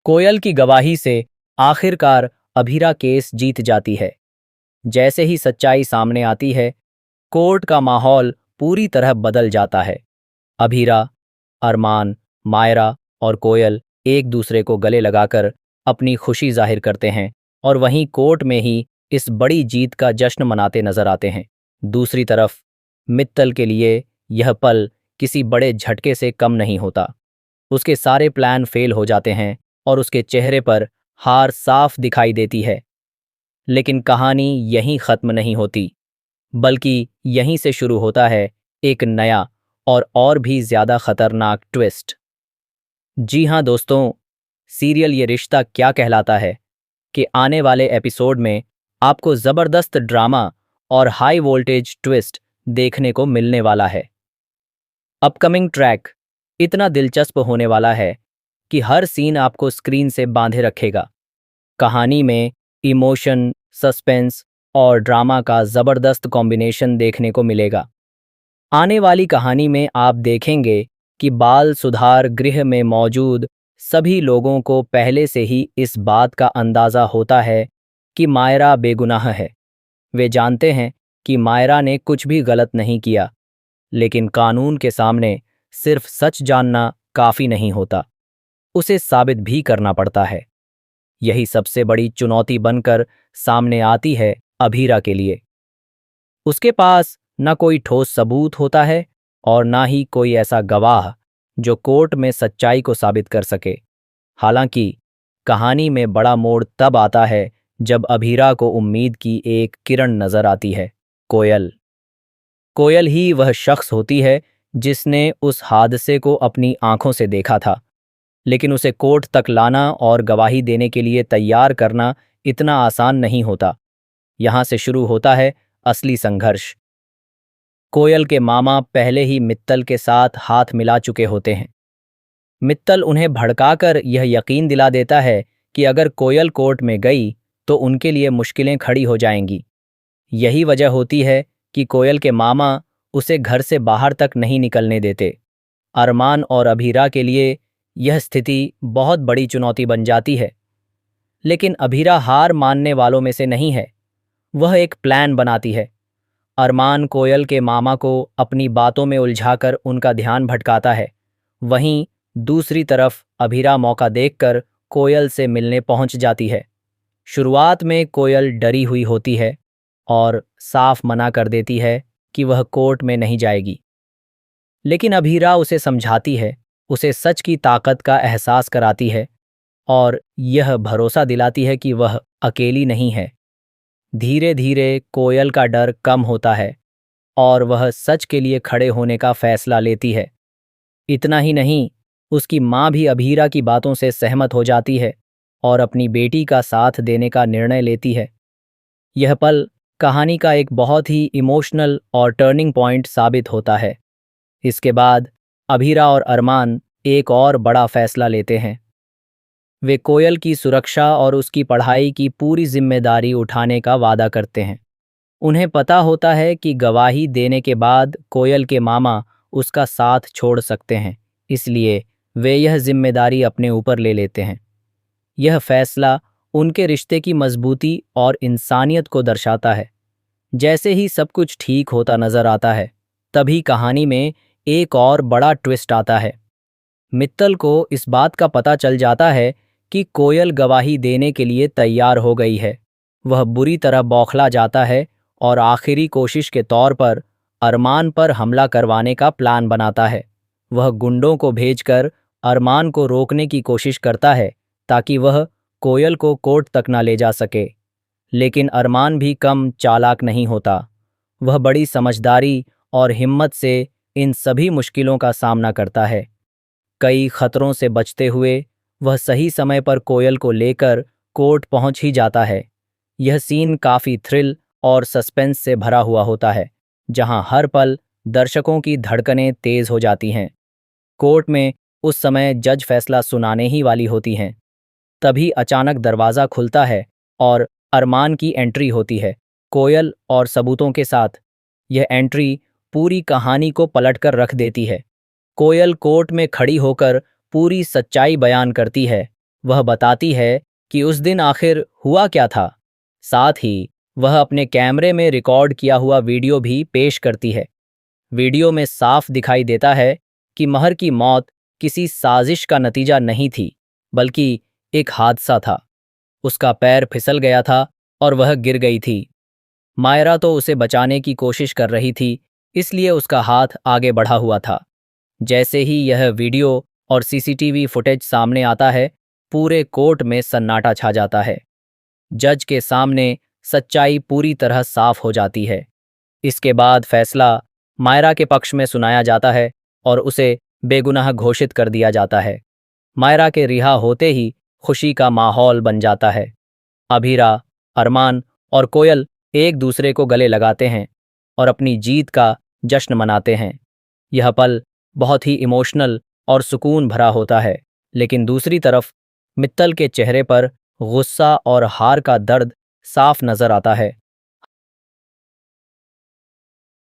कोयल की गवाही से आखिरकार अभीरा केस जीत जाती है। जैसे ही सच्चाई सामने आती है, कोर्ट का माहौल पूरी तरह बदल जाता है। अभीरा, अरमान, मायरा और कोयल एक दूसरे को गले लगाकर अपनी खुशी जाहिर करते हैं और वहीं कोर्ट में ही इस बड़ी जीत का जश्न मनाते नजर आते हैं। दूसरी तरफ मित्तल के लिए यह पल किसी बड़े झटके से कम नहीं होता। उसके सारे प्लान फेल हो जाते हैं और उसके चेहरे पर हार साफ दिखाई देती है। लेकिन कहानी यहीं खत्म नहीं होती, बल्कि यहीं से शुरू होता है एक नया और भी ज्यादा खतरनाक ट्विस्ट। जी हाँ दोस्तों, सीरियल ये रिश्ता क्या कहलाता है कि आने वाले एपिसोड में आपको जबरदस्त ड्रामा और हाई वोल्टेज ट्विस्ट देखने को मिलने वाला है। अपकमिंग ट्रैक इतना दिलचस्प होने वाला है कि हर सीन आपको स्क्रीन से बांधे रखेगा। कहानी में इमोशन, सस्पेंस और ड्रामा का जबरदस्त कॉम्बिनेशन देखने को मिलेगा। आने वाली कहानी में आप देखेंगे कि बाल सुधार गृह में मौजूद सभी लोगों को पहले से ही इस बात का अंदाजा होता है कि मायरा बेगुनाह है। वे जानते हैं कि मायरा ने कुछ भी गलत नहीं किया, लेकिन कानून के सामने सिर्फ सच जानना काफी नहीं होता, उसे साबित भी करना पड़ता है। यही सबसे बड़ी चुनौती बनकर सामने आती है अभीरा के लिए। उसके पास न कोई ठोस सबूत होता है और ना ही कोई ऐसा गवाह जो कोर्ट में सच्चाई को साबित कर सके। हालांकि कहानी में बड़ा मोड़ तब आता है जब अभीरा को उम्मीद की एक किरण नजर आती है। कोयल कोयल ही वह शख्स होती है जिसने उस हादसे को अपनी आंखों से देखा था, लेकिन उसे कोर्ट तक लाना और गवाही देने के लिए तैयार करना इतना आसान नहीं होता। यहां से शुरू होता है असली संघर्ष। कोयल के मामा पहले ही मित्तल के साथ हाथ मिला चुके होते हैं। मित्तल उन्हें भड़काकर यह यकीन दिला देता है कि अगर कोयल कोर्ट में गई तो उनके लिए मुश्किलें खड़ी हो जाएंगी। यही वजह होती है कि कोयल के मामा उसे घर से बाहर तक नहीं निकलने देते। अरमान और अभीरा के लिए यह स्थिति बहुत बड़ी चुनौती बन जाती है, लेकिन अभीरा हार मानने वालों में से नहीं है। वह एक प्लान बनाती है। अरमान कोयल के मामा को अपनी बातों में उलझाकर उनका ध्यान भटकाता है। वहीं दूसरी तरफ अभीरा मौका देखकर कोयल से मिलने पहुंच जाती है। शुरुआत में कोयल डरी हुई होती है और साफ मना कर देती है कि वह कोर्ट में नहीं जाएगी, लेकिन अभीरा उसे समझाती है, उसे सच की ताकत का एहसास कराती है और यह भरोसा दिलाती है कि वह अकेली नहीं है। धीरे धीरे कोयल का डर कम होता है और वह सच के लिए खड़े होने का फैसला लेती है। इतना ही नहीं, उसकी माँ भी अभीरा की बातों से सहमत हो जाती है और अपनी बेटी का साथ देने का निर्णय लेती है। यह पल कहानी का एक बहुत ही इमोशनल और टर्निंग पॉइंट साबित होता है। इसके बाद अभीरा और अरमान एक और बड़ा फैसला लेते हैं। वे कोयल की सुरक्षा और उसकी पढ़ाई की पूरी जिम्मेदारी उठाने का वादा करते हैं। उन्हें पता होता है कि गवाही देने के बाद कोयल के मामा उसका साथ छोड़ सकते हैं, इसलिए वे यह जिम्मेदारी अपने ऊपर ले लेते हैं। यह फैसला उनके रिश्ते की मजबूती और इंसानियत को दर्शाता है। जैसे ही सब कुछ ठीक होता नजर आता है, तभी कहानी में एक और बड़ा ट्विस्ट आता है। मित्तल को इस बात का पता चल जाता है कि कोयल गवाही देने के लिए तैयार हो गई है। वह बुरी तरह बौखला जाता है और आखिरी कोशिश के तौर पर अरमान पर हमला करवाने का प्लान बनाता है। वह गुंडों को भेजकर अरमान को रोकने की कोशिश करता है ताकि वह कोयल को कोर्ट तक न ले जा सके। लेकिन अरमान भी कम चालाक नहीं होता। वह बड़ी समझदारी और हिम्मत से इन सभी मुश्किलों का सामना करता है। कई खतरों से बचते हुए वह सही समय पर कोयल को लेकर कोर्ट पहुंच ही जाता है। यह सीन काफी थ्रिल और सस्पेंस से भरा हुआ होता है, जहां हर पल दर्शकों की धड़कनें तेज हो जाती हैं। कोर्ट में उस समय जज फैसला सुनाने ही वाली होती हैं। तभी अचानक दरवाज़ा खुलता है और अरमान की एंट्री होती है, कोयल और सबूतों के साथ। यह एंट्री पूरी कहानी को पलटकर रख देती है। कोयल कोर्ट में खड़ी होकर पूरी सच्चाई बयान करती है वह बताती है कि उस दिन आखिर हुआ क्या था। साथ ही वह अपने कैमरे में रिकॉर्ड किया हुआ वीडियो भी पेश करती है। वीडियो में साफ दिखाई देता है कि महर की मौत किसी साजिश का नतीजा नहीं थी, बल्कि एक हादसा था। उसका पैर फिसल गया था और वह गिर गई थी। मायरा तो उसे बचाने की कोशिश कर रही थी, इसलिए उसका हाथ आगे बढ़ा हुआ था। जैसे ही यह वीडियो और सीसीटीवी फुटेज सामने आता है, पूरे कोर्ट में सन्नाटा छा जाता है। जज के सामने सच्चाई पूरी तरह साफ हो जाती है। इसके बाद फैसला मायरा के पक्ष में सुनाया जाता है और उसे बेगुनाह घोषित कर दिया जाता है। मायरा के रिहा होते ही खुशी का माहौल बन जाता है। अभीरा, अरमान और कोयल एक दूसरे को गले लगाते हैं और अपनी जीत का जश्न मनाते हैं। यह पल बहुत ही इमोशनल और सुकून भरा होता है, लेकिन दूसरी तरफ मित्तल के चेहरे पर गुस्सा और हार का दर्द साफ नजर आता है।